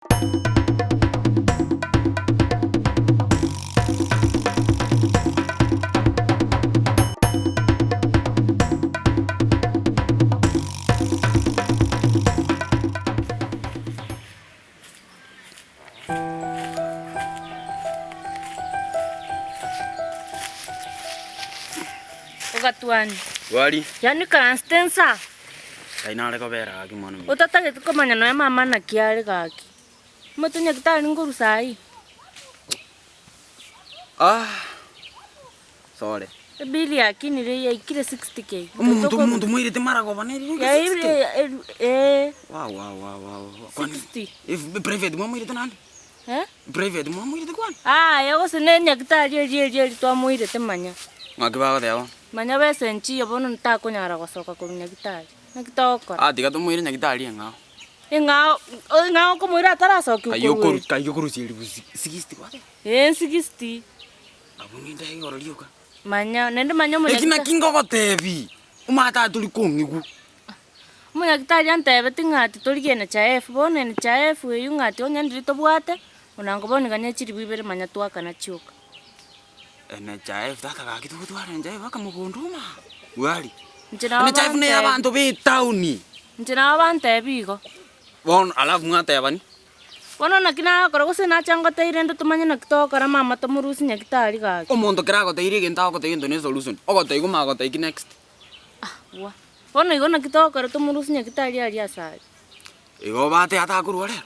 Ogatuani. Wali. Yani Constanza. Aina reko bera aki mwana. Utata kumanya no mama na kiale gaki. Mutunya kitali nguru sai. Sorry. Bili yaki ni ya ikile 60k. Muntu mwiri temara kwa bane. Ya hivi Wow. 60. If private mwa mwiri tenani? Private mwa mwiri tekwan? Yago senenya kitali ye twa mwiri temanya. Ngakiba kwa Manya bese nchi yobono ntakunyara gosoka kunya kitali. Nakitoko. Tiga to mwiri nyakitali nga. Ngao ko mwiri atarasoka ku. Kayo kurusiri 60 kwa. 60. Abungi ndai ngorolioka. Manya nende manya munya. Ekina kingo gotebi. Umata tuli kongigu. Munya kitali antebe tingati tuligene cha F bone ni cha F yungati onyandiri to bwate. Unango bone ganya chiri bibere manya twaka na chuka. Ene chaif tata ka kitu twara nje baka mugunduma. Wali. Njina Ene chaif ne abantu be town. Njina abantu ebigo. Bon alafu ngata yabani. Wono nakina akora gose na chango teire ndo tumanya nakitokora mama tomurusi nyakitali gaki. Omuntu kirago teire genta ko teire ndo solution. Ogo teigo mago teiki next. Wa. Wono igo nakitokora tomurusi nyakitali ali asai. Igo bate ata kurwale.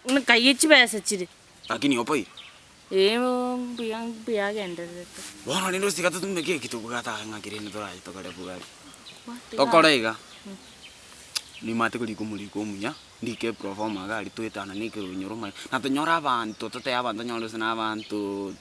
Nkayichi bese chiri. Lakini opoi. Biya gendere. Wono ndo sikata tumeke kitu bugata ngakirene torai tokare bugari. Tokorega. Ni mate kuri kumuriko munya ndike performa gari twetana nikiro nyoroma na tonyora abantu tote abantu nyoro sina abantu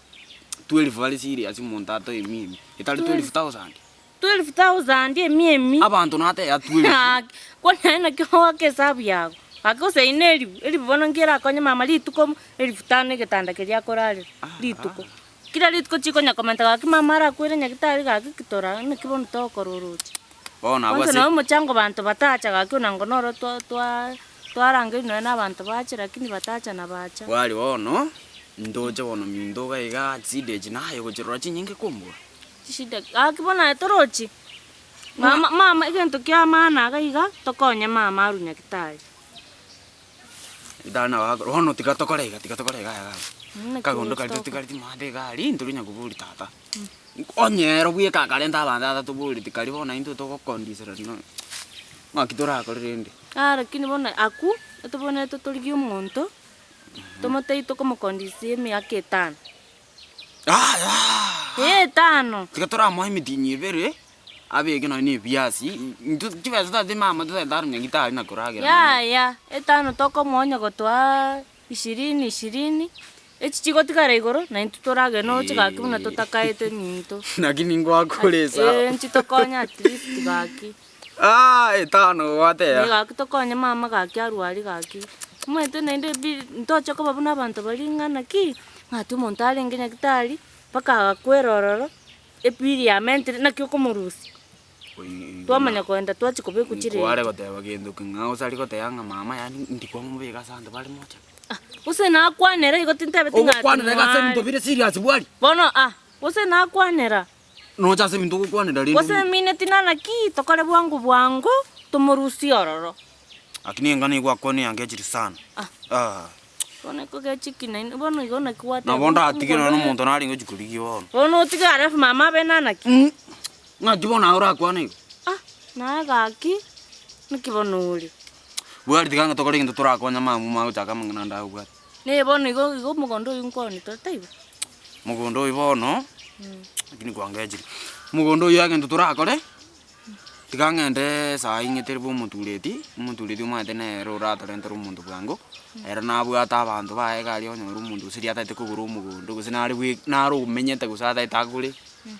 12 vale serious montato emimi itali 12,000 emimi abantu nate ya 12 kwa nena kwa kesabu yako akose ineli elibono ngira akonye mama lituko 15,000 getanda kelia korale lituko kila lituko chiko nya komenta gaki mama ara kwire nya kitari gaki kitora nikibono tokororoti. Bona wase no muchango bantu batacha gaki unangonoro twarange no na bantu bacha lakini batacha na bacha. Wali wono ndoje wono mindoga iga stage nayo kuchirora chinyinge kumbwa. Chishida akibona etorochi. Mama igento kya maana gaiga tokonye mama arunya kitari. Dana wa wono tikatokorega ya. Kagondo kali tikali made gali nturunya kuburi tata. Onyero bwie kakalenda abanda tuburi tikali bona into to kondisera no. Makitora akorende. Lakini bona aku etobona etotoligi umuntu. Tomoteito como kondisi miaka 5. 5. Tikatora mo imidinyi bere. Abege no ni biasi. Ntu kibeza de mama to dar nyagita na kurage. Ya 5 toko monyo gotwa 20. Echichigo tikare igoro na intutorage no chigaki muna totakaete ninto. Lakini ngwa kolesa. Nchitokonya at least gaki. 5 wate ya. Gaki tokonya mama gaki arwali gaki. Mwete nende ntocho ko babuna abantu balingana ki. Ngatu montale ngenya kitali paka kwerororo. Epiri ya mente na kyoko murusi. Twamanya kwenda twachikobe kuchire. Kware goteba kindu kinga usali goteyanga mama yani ndikwa mubega sande bali mocha. Use na kwanera igotintebe tingati. Kwanera gase mto bire serious bwali. Bono use na kwanera. No chase mto kwanera rindu. Use mine tinana ki tokale bwangu tumurusi ororo. Lakini ngani kwa koni angejiri sana. Bono ko gechikina bono igona kwata. Na bonda atigena no muntu nari ngojukuri wono. Bono tigara mama benana ki. Ngajibona ora kwane. Na gaki nikibonuri. Bwari tiganga tokore ngintu turakonya mamu magutaka mangana ndagwa. Ne bono igo mugondo yunkoni to taiba. Mugondo ibono. Lakini kwangejiri. Mugondo yake ngintu turakore. Tigangende saa ingete bo mutuleti umate ne rora talento rumuntu bwango. Era nabwata abantu bae gali onyo rumuntu siria tate kuguru mugondo gusinari wi naro menyete gusata itaguri.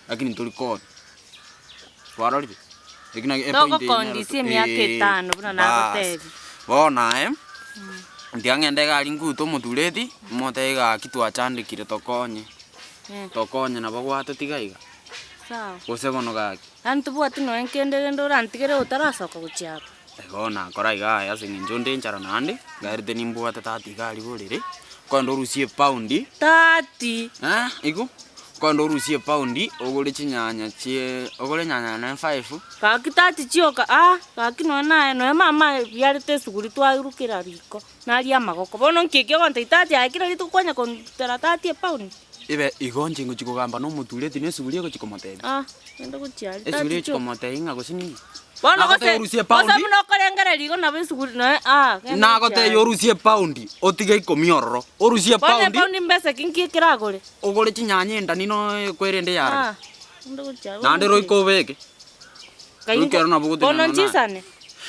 Lakini tuliko. Warori. Ekina point kondisi miaka 5 buna na hoteli. Bona ndiangende gali nguto mutuleti motega kitu achandikire tokonye. Tokonye na bagwate tigaiga. Sawa. Gose bono gaki. Antu bwati no enkendere ndora antigere utarasoka guchiapa. Bona kora iga ya singinjo ndenjara nandi garite nimbwate tati gari borere kondo rusie poundi 30 iku kondo rusie poundi ogole chinyanya chie ogole nyanya na 5 kaki 30 chioka kaki no nae no mama yarite suguri twagurukira riko nari amagoko bono nkike gonta 30 akira ritu konya kon 30 pound ibe igonje ngo chikogamba no mutureti ne suguri ko chikomotebe ndo kuchiari suguri chikomotebe nga gosini bono gose bosa muno korengera rigo na besuguri no na gote yorusie poundi otige ikomiororo orusie poundi bono mbese kinki kiragore ogole chinyanya ndani no kwerende yara ndo kuchiari nande roiko beke kayiko bono nchisane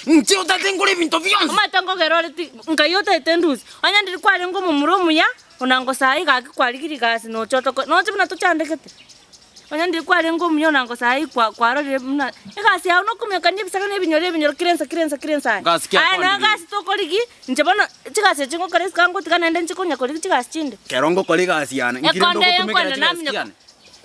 nchi utatengule bintu byonse matango geroreti ngayote tendusi anya ndiri kwari ngo mu muromu ya unango sai ga kwari gasi no chotoko no chimna to chandekete anya ndiri kwari ngo munyo nango sai kwarore mna gasi ya no kumeka ndibisaka ne binyore kirensa ai na gasi to koligi nje bono chigasi chingo kare kango tikana ende chikonya koligi chigasi chinde kerongo koligi gasi yana ngiro ndo kutumika chigasi yana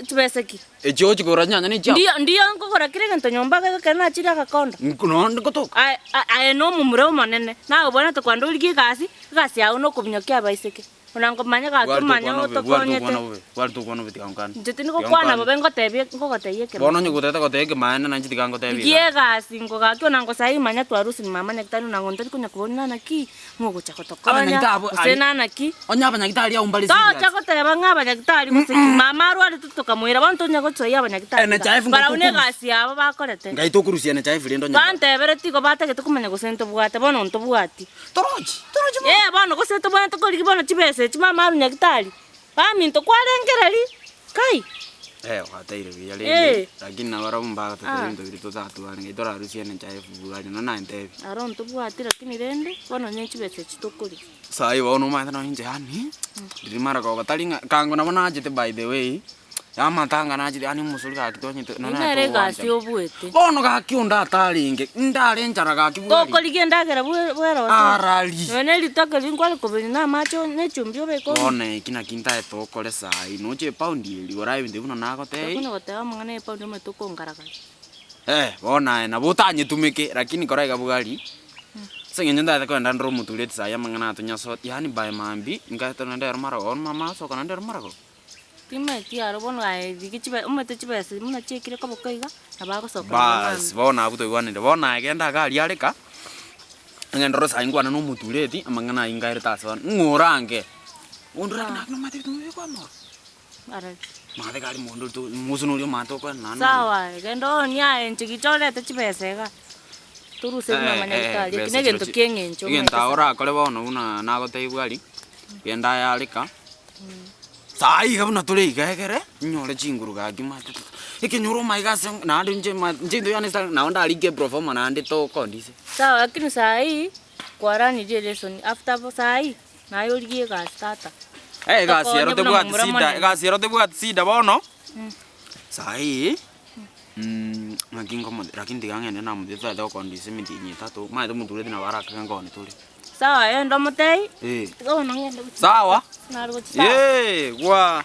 tubeseki ejo chigora nyanya ni chao ndio ngokora kirenge nyomba kana chira kakonda no ndikoto ai no mumuro manene na ubona to kwando uligi gasi ya no kubinyokia baiseke unango manya ga tumanya to konyete wali to kono bitika ngani njitini ko kwana bobengo tebye ngoko teyeke bono nyugutete ko teyeke maana na njitika ngo tebye ye gasi ngo ga kyo nango sai manya twarusi ni mama nyakitani nango ndati kunya kubona na ki ngogo chako to konya sena na ki onya abanyagitari ya umbali zira chako teba ngaba nyakitari musiki mama rwali tutokamwira bantu nyako tsoya abanyagitari bara une gasi abo bakorete ngaito kurusia na chaifu lindo nya kante bereti ko batake tukumenya gusento bwate bono nto bwati toroji bono gusento bwate ko ligibono chibese chimama nyakitari minto kwarengereri kai wataire ya lele lakini na wara umba tatendo birito tatu ani itora rusia na chaifu bwali no na ntebi aro nto bwati lakini rende bono nyechibese chitokuri sai wono ma na hinje ani rimara ko batalinga kango na bona jete by the way ya matanga na jete ani musuri ka kitonye na na re gasi obwete bono ga kiunda atalinge ndale njara ga kibwali ko ligenda gera bwero arali none litaka lingwale ko bina macho ne chumbio be ko one kina kinta to kole sai no che paundi li ora ibinde buno na gote kuno gote amangane paundi me to kongaraka bona na botanye tumike lakini korai ga bugari sengenya nda ko ndandro mutuleti saya mangana to nyaso yani by mambi ngato ndero mara on mama so kana ndero mara ko time tiaro bono ai dikichibe umete chibese muna chekire ko bokoiga nabako soka bas bona abuto igwanire bona agenda gari areka ngendoro sai ngwana no mutuleti amangana ingaire taso ngorange undura na no mate tume kwa mo ara mate gari mondo to musuno yo mato kwa nana sawa gendo nya enchikichole te chibese ga turuse mama nyakitali kinege ndo kengencho ngenda ora kole bono una nago te ibwali genda ya areka sai gabuna tole igegere nyore chinguru ga gimate ikinyuru maigase na andi nje yani na onda alike performa na andi to kondise sawa lakini sai kwarani je lesson after sai na yoligie ga starter gasi erote bwati sida bono sai makingo mo lakini digangene na mudeta do kondise mitinyi tatu ma do mutule na baraka ngone tuli sawa endo motei sawa wa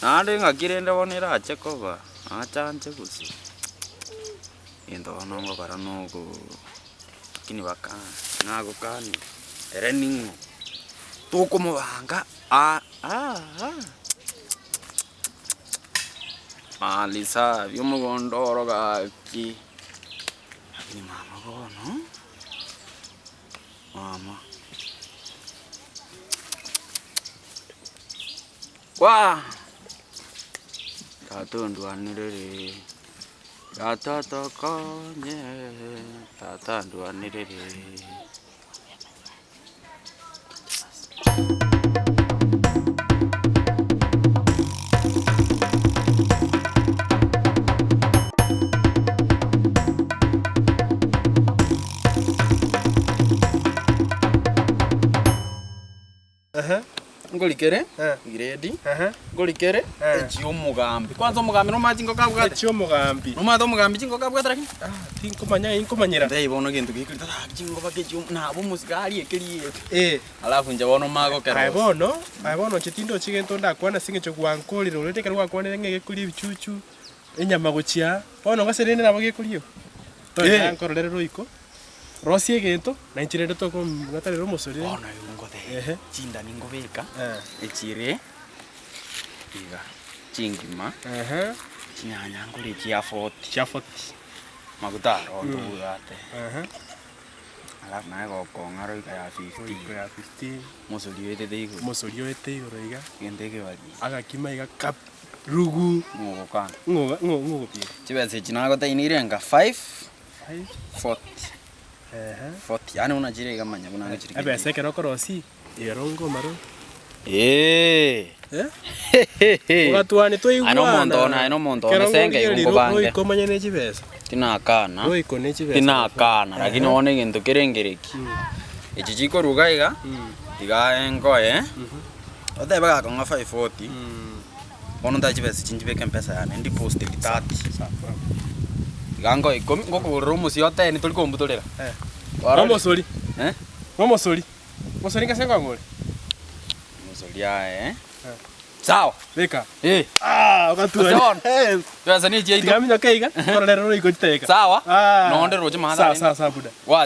nande ngakirende bonera chekova achanje kusi endo nongo para nogo kini baka nago kani ereningo to como banga Alisa yo mo gondoro gaki akini mama bono mama wa tatundu anirere tata konye tatundu anirere ngolikere giredi ngolikere echio mugambi kwanza mugambi no machingo kabwa echio mugambi no mato mugambi chingo kabwa lakini tinkomanya inkomanyira ndai bono gintu gikirita chingo bakechio na bo musigari ekirie alafu nje bono mago kero ai bono chitindo chigento ndakwana singecho gwankolire urete kari gwankolire ngege kuri bichuchu enyama guchia bono gaserene nabo gikurio to nkororere roiko Rosie gento na nchirende to ko ngatari ro musori. Ona yungo the. Chinda ningo beka. Echire. Iga. Chingima. Chinyanya nguri chia 40. Chia 40. Maguta ndo ugate. Alafu naye gokonga ro ya 50. Ya 50. Musori wete thigo. Musori wete igoro iga. Gendege wali. Agakima iga kap rugu. Ngogo kana. Ngogo pia. Chibese chinago ta inirenga 5. 40. 40. Yani unachire kama nyabuna ngachire. Abe seke roko rosi. Irongo maro. Ugatuane toigwana. Ano mondo na senge ngo bange. Oi komanya ne chibesa. Tinakana. Oi kone chibesa. Tinakana lakini one gintu kirengereki. Ichi chiko ruga iga. Iga engoe. Ode baga konga 540. Ono ta chibesa chinjibeke mpesa yani ndi post 30. Gango ikomi ngoko romo siote ni tuli kombutolera. Romo soli. Romo soli. Mosoli ngasenga ngole. Mosoli ae. Sawa. Beka. Ukatua. Pesa ni je ito. Tigamino keiga. Ora lero iko teka. Sawa. Nonde roje mahada. Sawa buda. Wazi.